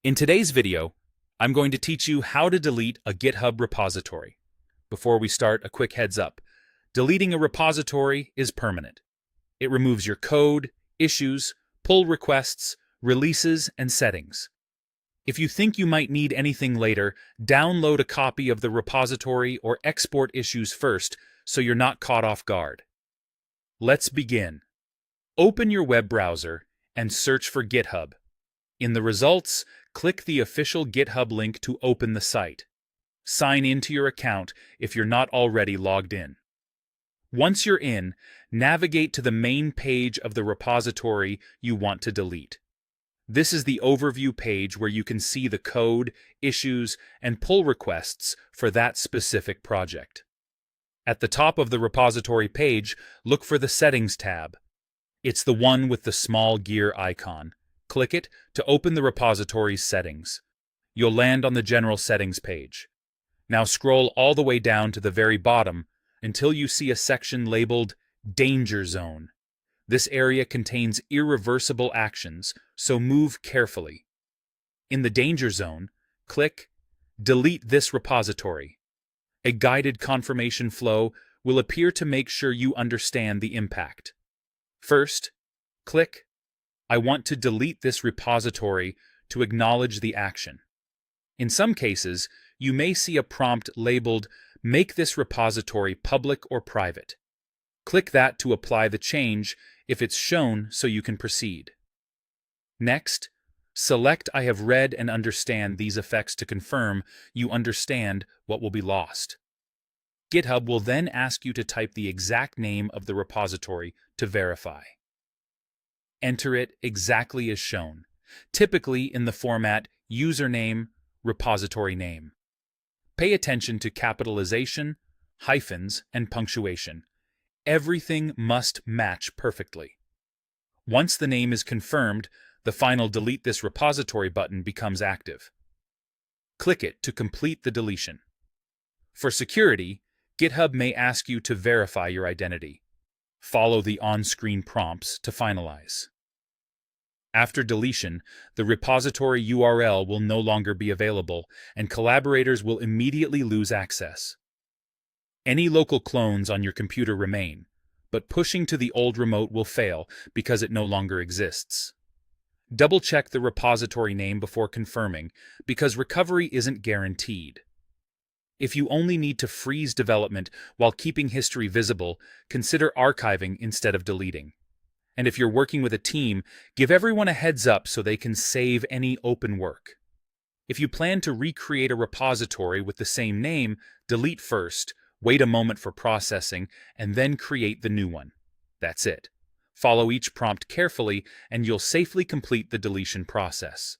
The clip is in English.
In today's video, I'm going to teach you how to delete a GitHub repository. Before we start, a quick heads up. Deleting a repository is permanent. It removes your code, issues, pull requests, releases, and settings. If you think you might need anything later, download a copy of the repository or export issues first so you're not caught off guard. Let's begin. Open your web browser and search for GitHub. In the results, click the official GitHub link to open the site. Sign into your account if you're not already logged in. Once you're in, navigate to the main page of the repository you want to delete. This is the overview page where you can see the code, issues, and pull requests for that specific project. At the top of the repository page, look for the Settings tab. It's the one with the small gear icon. Click it to open the repository's settings. You'll land on the General Settings page. Now scroll all the way down to the very bottom until you see a section labeled Danger Zone. This area contains irreversible actions, so move carefully. In the Danger Zone, click Delete this repository. A guided confirmation flow will appear to make sure you understand the impact. First, click I want to delete this repository to acknowledge the action. In some cases, you may see a prompt labeled Make this repository public or private. Click that to apply the change if it's shown so you can proceed. Next, select I have read and understand these effects to confirm you understand what will be lost. GitHub will then ask you to type the exact name of the repository to verify. Enter it exactly as shown, typically in the format username, repository name. Pay attention to capitalization, hyphens, and punctuation. Everything must match perfectly. Once the name is confirmed, the final Delete this repository button becomes active. Click it to complete the deletion. For security, GitHub may ask you to verify your identity. Follow the on-screen prompts to finalize. After deletion, the repository URL will no longer be available, and collaborators will immediately lose access. Any local clones on your computer remain, but pushing to the old remote will fail because it no longer exists. Double-check the repository name before confirming, because recovery isn't guaranteed. If you only need to freeze development while keeping history visible, consider archiving instead of deleting. And if you're working with a team, give everyone a heads up so they can save any open work. If you plan to recreate a repository with the same name, delete first, wait a moment for processing, and then create the new one. That's it. Follow each prompt carefully, and you'll safely complete the deletion process.